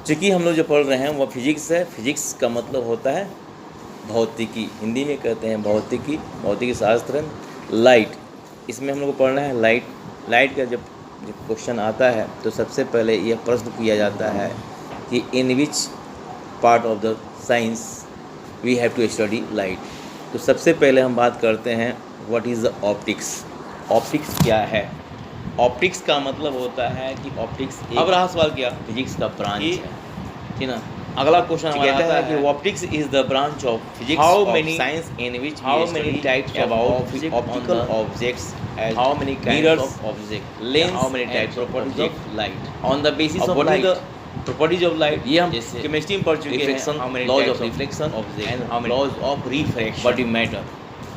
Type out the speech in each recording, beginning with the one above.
चूँकि हम लोग जो पढ़ रहे हैं वह फिजिक्स है। फिजिक्स का मतलब होता है भौतिकी, हिंदी में कहते हैं भौतिकी, भौतिकी शास्त्र। लाइट, इसमें हम लोग को पढ़ना है लाइट। लाइट का जब क्वेश्चन आता है तो सबसे पहले यह प्रश्न किया जाता है कि in which part of the science we have to study light. तो सबसे पहले हम बात करते हैं what is the optics. Optics क्या है? ऑप्टिक्स का मतलब होता है कि ऑप्टिक्स, अब रहा सवाल क्या, फिजिक्स का ब्रांच है, ठीक ना। अगला क्वेश्चन हमारा आता है कि optics is the branch of physics How of many- science in which how many types of object optical on the- objects as how many kinds mirrors of object, lens how many and types of properties object, of light on the basis of what is light, the properties of light, ये हम जैसे chemistry में पढ़ चुके हैं। reflection, how many laws types of of reflection object, and how many laws of refraction, body matter,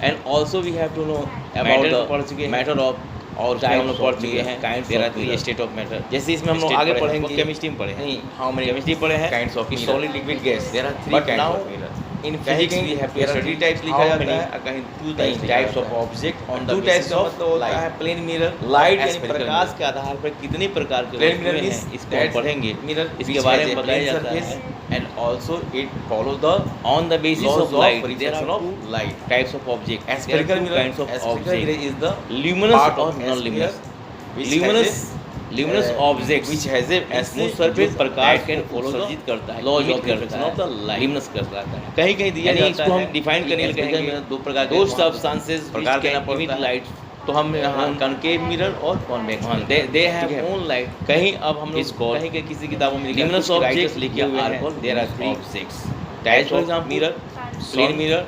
and also we have to know matter about को the पढ़ चुके हैं, matter of, और फिर हम लोग पढ़ चुके हैं kinds there of are three mirror, state of matter। जैसे इसमें हम लोग state आगे पढ़े हैं, पढ़ेंगे, केमिस्ट्री में पढ़े हैं, नहीं, how many केमिस्ट्री पढ़े हैं kinds of कि mirror, solid liquid gas, there are three but kinds now of mirror, in कहीं physics कहीं we have to there are study three types लिखा how जाता many है, कहीं two नहीं, types लिखा types of जाता है। object on the two types basis का of मतलब होता light, है प्लेन मिरर, Light यानी spherical प्रकाश mirror। के आधार पर कितने प्रकार के Plane वस्तुएं mirror हैं, means इसको हम that पढ़ेंगे, mirror इसके which बारे has में a बताया plane जाता surface है। and also it follows the On the basis laws of light, there reflection are of two light. types of object, there are Spherical two mirror, kinds of spherical mirror object, is the luminous part और of non-luminous। which luminous has luminous objects which has a smooth जो surface Prakash that can को follow the उत्सर्जित करता है, laws emit of करता reflection है, of the light। luminous करता है। कहीं कहीं दिया यानी जाता इसको है हम डिफाइन कि करने के लिए spherical कहेंगे mirror दो प्रकार के दो वहाँ पे substances प्रकार which देना can पड़ता emit है। light। तो हम यहाँ कनकेव मिरर और कॉन्वेक्स मिरर, दे ठीक हैव है। Own light. कहीं अब हम Is लोग called कहीं के किसी किताबों में लिखा है, luminous कुछ objects राइटर्स लिखे हुए are हैं, called there are luminous three objects। types For of example, mirror, sun, plane mirror,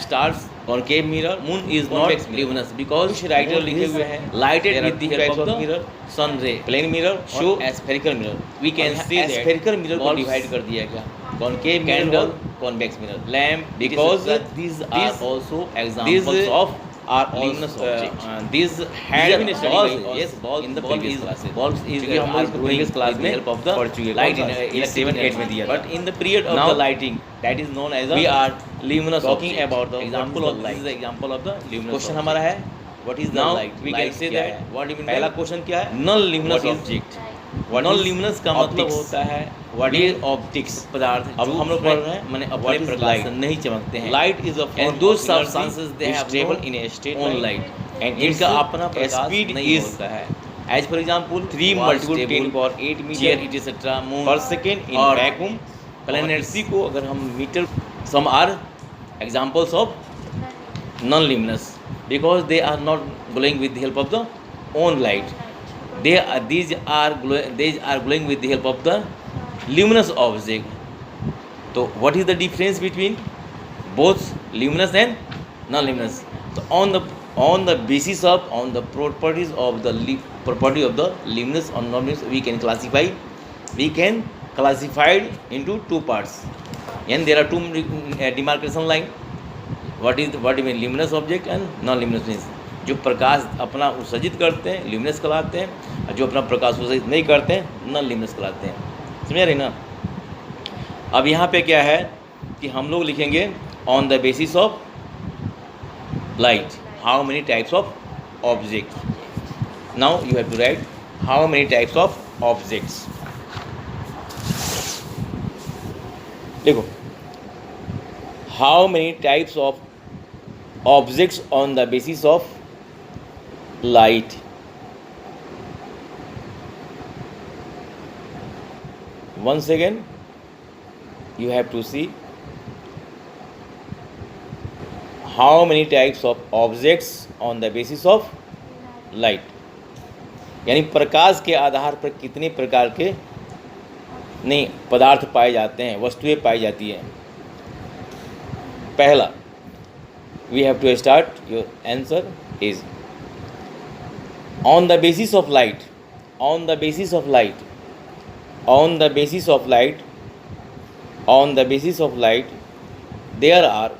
stars, concave mirror, moon is not convex mirror। luminous because कुछ राइटर moon लिखे is हुए हैं lighted there are with the two help types of the mirror, sun ray, plane mirror show और spherical mirror। we और can यहाँ see that spherical mirror को bulbs divide कर दिया गया concave mirror Candle, और convex mirror, lamp, because these are also these examples of are luminous also object। these had are been studied bulbs, by us yes, bulbs in the bulb previous is classes। bulbs is क्योंकि हम लोग इसको previous class में help of the पढ़ चुके हैं, light कौन in सा? electric 7, 8 में दिया था। but in the period of now the lighting that is known as a we are luminous talking object। about the example of light। this is the example of the luminous Question object। हमारा है what is the now light? we light can say क्या that है? what do you mean पहला by question क्या है? non luminous What is- object non luminous का मतलब optics। होता है What ये is ऑप्टिक्स पदार्थ अब जो हम लोग पढ़ रहे हैं मैंने What अपने is प्रकाश light? से नहीं चमकते हैं। Light is a form and those of energy substances they which have travel no in a straight own line light and its इनका अपना प्रकाश speed नहीं is होता है। As for example 3 multiple 10 power 8 chair meter etc moon per second in और vacuum planets और को अगर हम metre some are examples of non luminous because they are not glowing with the help of the own light, these are glowing with the help of the luminous object। तो what is the difference between both luminous and non luminous? so on the basis of on the properties of the property of the luminous or non luminous we can classify it into two parts, and there are two demarcation line। what do you mean luminous object and non luminous means जो प्रकाश अपना उत्सर्जित करते हैं luminous कहलाते हैं, और जो अपना प्रकाश उत्सर्जित नहीं करते हैं नॉन ल्यूमिनस कहलाते हैं। समझ रहे ना। अब यहाँ पे क्या है कि हम लोग लिखेंगे on the basis of light how many types of object. Now you have to write how many types of objects. देखो how many types of objects on the basis of light। once again you have to see how many types of objects on the basis of light, यानी प्रकाश के आधार पर कितने प्रकार के नहीं पदार्थ पाए जाते हैं, वस्तुएं पाई जाती हैं। पहला we have to start your answer is on the basis of light, on the basis of light, on the basis of light, on the basis of light there are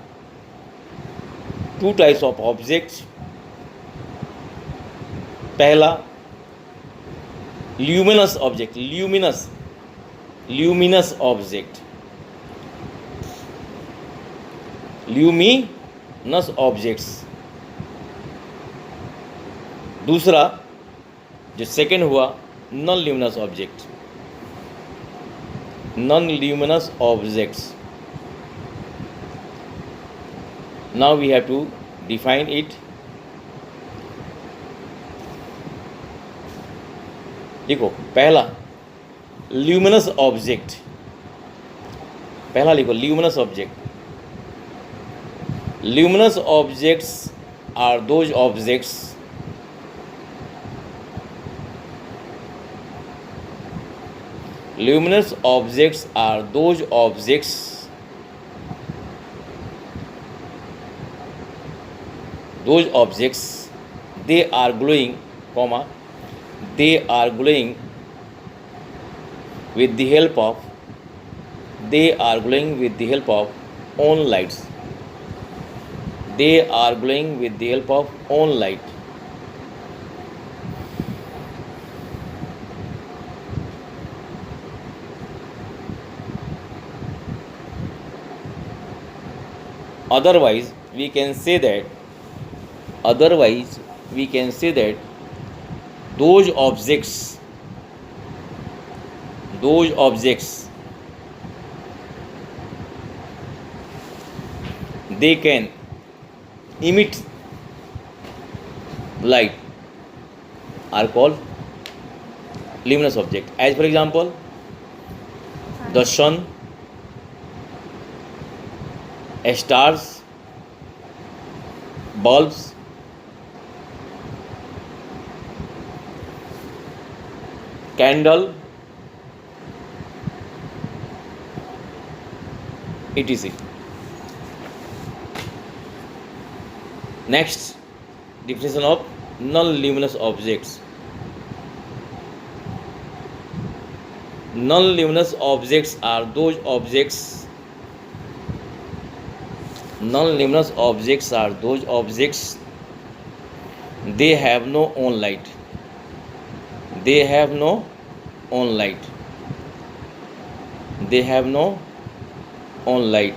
two types of objects। पहला luminous object, luminous object, luminous objects। दूसरा जो second हुआ non luminous object. non-luminous objects. Now we have to define it. देखो पहला luminous object, पहला लिखो luminous object. Luminous objects are those objects luminous objects are those objects they are glowing, comma, they are glowing with the help of own lights. They are glowing with the help of own light. Otherwise we can say that those objects they can emit light are called luminous object. As for example, the sun, stars, bulbs, candle, etc. Next, definition of non-luminous objects. Non-luminous objects are those objects they have no own light. They have no own light.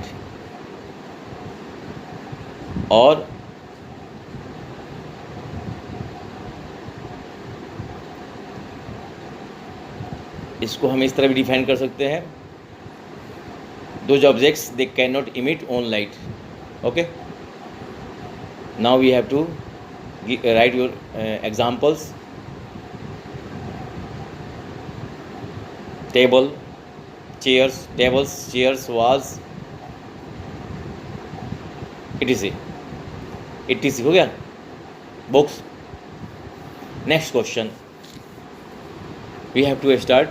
और इसको हम इस तरह भी define कर सकते हैं, those objects they cannot emit own light. Okay, now we have to write your examples. tables, chairs, walls, etc. हो गया. Books. Next question, we have to start.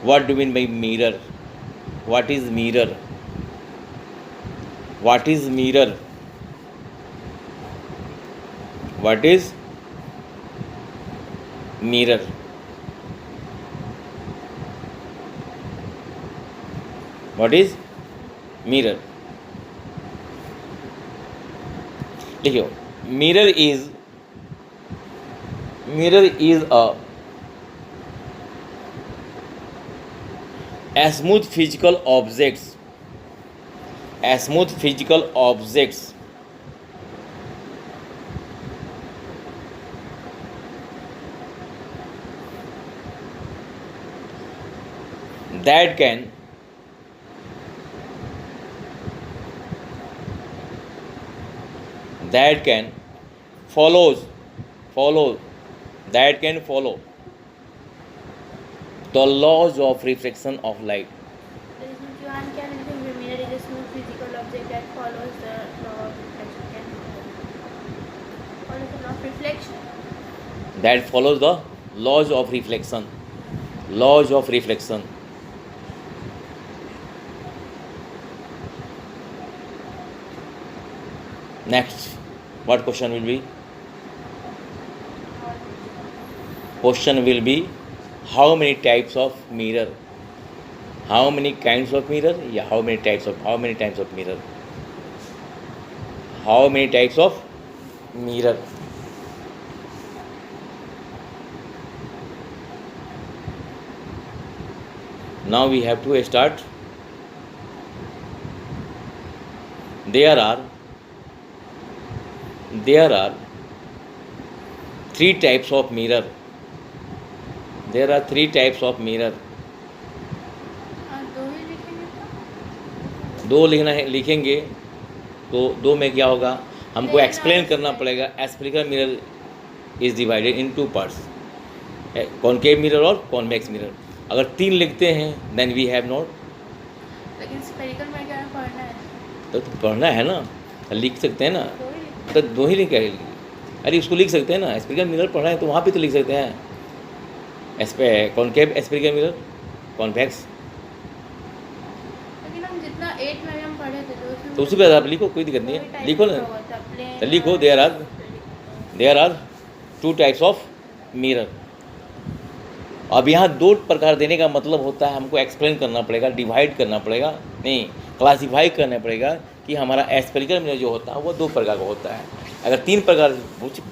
What do you mean by mirror? What is mirror? What is mirror? What is mirror? What is mirror? देखियो, mirror is a smooth physical objects that can follow the laws of reflection of light. Johan, can anything mirror is a smooth physical object that follows the law of reflection? Follows the law of reflection. That follows the laws of reflection. Next, what question will be? Question will be, how many types of mirror? How many kinds of mirror? Yeah, how many types of mirror? How many types of mirror? Now we have to start. There are 3 types of mirror. दो लिखना है, लिखेंगे तो दो में क्या होगा, हमको Then एक्सप्लेन करना also- पड़ेगा। Spherical mirror is divided in 2 parts, concave mirror और कॉन्वेक्स मिरर। अगर 3 लिखते हैं देन वी हैव नॉट, लेकिन स्फेरिकल में क्या पढ़ना है? तो पढ़ना है ना, लिख सकते हैं ना, दो ही लिखना तो दो ही लिख, अरे उसको लिख सकते हैं ना, एस्फेरिकल मिरर पढ़ना है तो वहाँ पे तो लिख सकते हैं, कॉनकेव एस्फेरिकल मिरर, कॉन्वेक्स, है। लेकिन हम जितना 8 में हम पढ़े थे तो उसी पे आप लिखो, कोई दिक्कत नहीं है, लिखो ना, तो लिखो there are 2 types of mirror. अब यहाँ 2 प्रकार देने का मतलब होता है हमको एक्सप्लेन करना पड़ेगा, डिवाइड करना पड़ेगा, नहीं क्लासीफाई करना पड़ेगा कि हमारा एस्फेरिकल मिरर जो होता है वो 2 प्रकार का होता है। अगर 3 प्रकार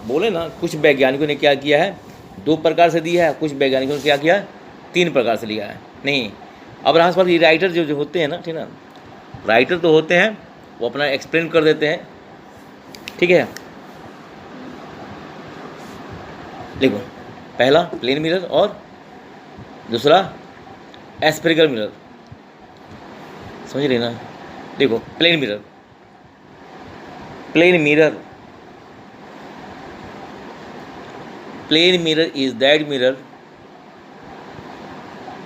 बोले ना, कुछ वैज्ञानिकों ने क्या किया है, 2 प्रकार से दिया है, कुछ वैज्ञानिकों ने क्या किया है, 3 प्रकार से लिया है। नहीं, अब रहा सवाल, ये राइटर जो होते हैं ना, ठीक ना, राइटर तो होते हैं वो अपना एक्सप्लेन कर देते हैं, ठीक है। देखो, पहला प्लेन मिरर और दूसरा एस्फेरिकल मिरर, समझ रहे ना। देखो plane mirror, plane mirror is that mirror,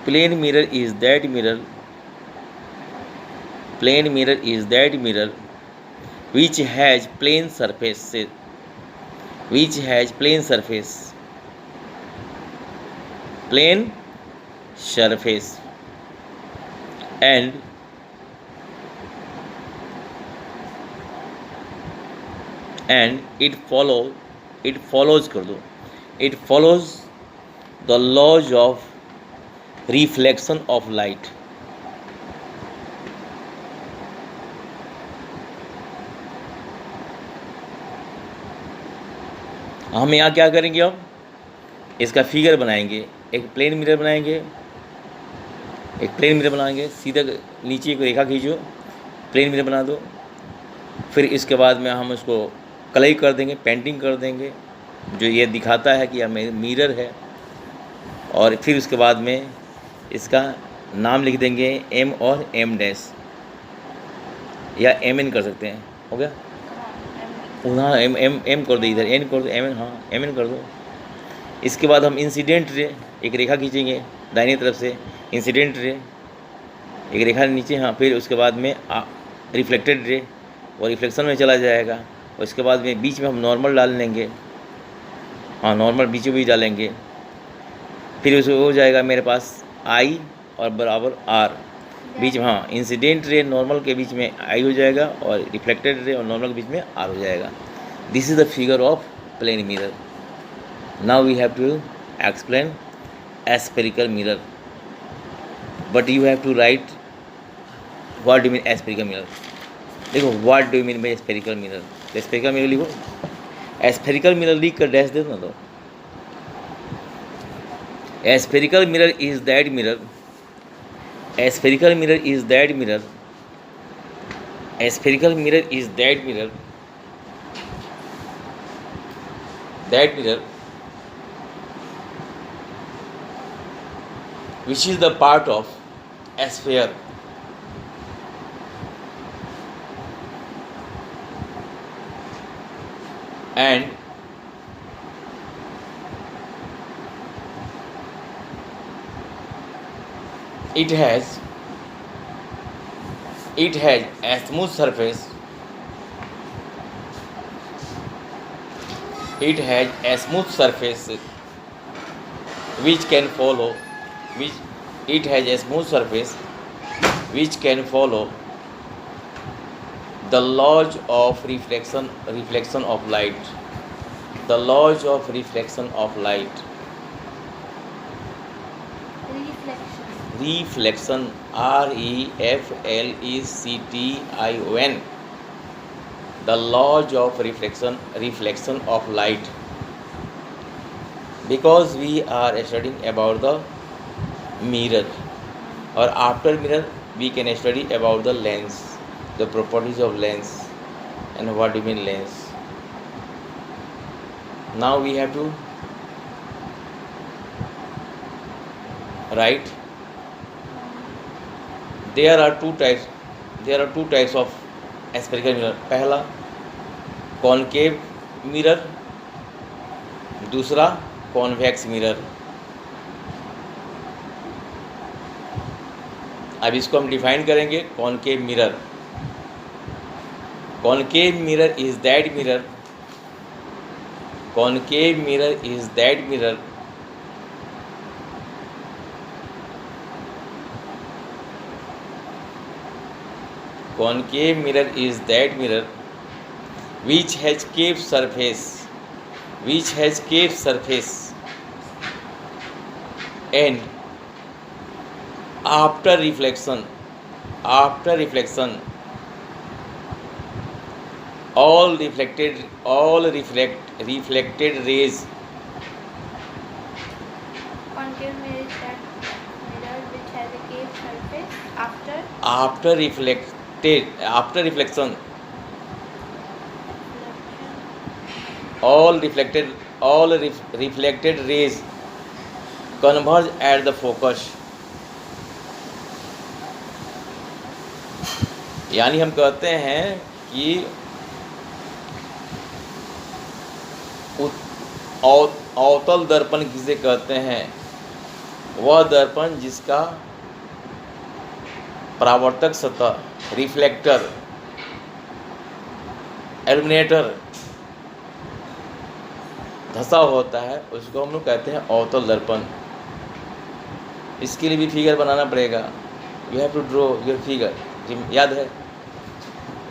plane mirror is that mirror, plane mirror is that mirror which has plane surfaces, which has plane surface, plane surface and it follows कर दो, it follows the laws of reflection of light। हम यहाँ क्या करेंगे, अब इसका figure बनाएंगे, एक प्लेन मिरर बनाएंगे, एक प्लेन मिरर बनाएंगे, सीधा नीचे एक रेखा खींचो, प्लेन मिरर बना दो, फिर इसके बाद में हम उसको कलई कर देंगे, पेंटिंग कर देंगे जो ये दिखाता है कि यह मिरर है, और फिर उसके बाद में इसका नाम लिख देंगे M और M' या MN कर सकते हैं, हो गया। हाँ एम कर दो, इधर एन कर दो, एम, हाँ एन कर दो। इसके बाद हम इंसिडेंट रे एक रेखा खींचेंगे दाहिनी तरफ से, इंसिडेंट रे एक रेखा नीचे, हाँ, फिर उसके बाद में रिफ्लेक्टेड रे और रिफ्लेक्शन में चला जाएगा, और उसके बाद में बीच में हम नॉर्मल डाल लेंगे, हाँ नॉर्मल बीचों बीच डालेंगे, फिर उसमें हो जाएगा मेरे पास आई और बराबर आर, बीच में, हाँ इंसिडेंट रे नॉर्मल के बीच में आई हो जाएगा और रिफ्लेक्टेड रे और नॉर्मल के बीच में आर हो जाएगा। This is the figure of plane mirror. Now we have to explain spherical mirror, but you have to write what do mean spherical mirror. देखो what do mean by spherical mirror, spherical mirror लिखो, spherical mirror लिख कर dash दे दो ना, तो spherical mirror is that mirror, aspherical mirror is that mirror, aspherical mirror is that mirror, that mirror which is the part of a sphere and it has a smooth surface, it has a smooth surface which can follow, which it has a smooth surface which can follow the laws of reflection of light, the laws of reflection of light, reflection, reflection, the laws of reflection of light, because we are studying about the mirror, or after mirror we can study about the lens, the properties of lens and what do you mean lens. Now we have to write, there are two types there are two types of spherical mirror. पहला concave mirror, दूसरा convex mirror. अब इसको हम define करेंगे। Concave mirror, concave mirror is that mirror, concave mirror is that mirror concave mirror is that mirror which has cave surface, which has cave surface, and after reflection all reflected rays, Concave mirror is that mirror which has a cave surface after reflection all reflected rays converge at the focus। यानी हम कहते हैं कि अवतल दर्पण किसे कहते हैं? वह दर्पण जिसका परावर्तक सतह, रिफ्लेक्टर, इल्यूमिनेटर धसा होता है, उसको हम लोग कहते हैं अवतल दर्पण। इसके लिए भी फिगर बनाना पड़ेगा। You have to draw your figure, याद है?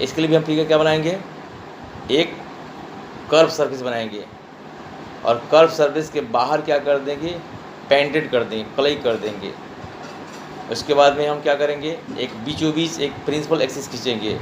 इसके लिए भी हम फिगर क्या बनाएंगे? एक कर्व सरफेस बनाएंगे और कर्व सरफेस के बाहर क्या कर देंगे? पेंटेड कर देंगे, प्लाई कर देंगे। उसके बाद में हम क्या करेंगे? एक बीचों बीच एक प्रिंसिपल एक्सिस खींचेंगे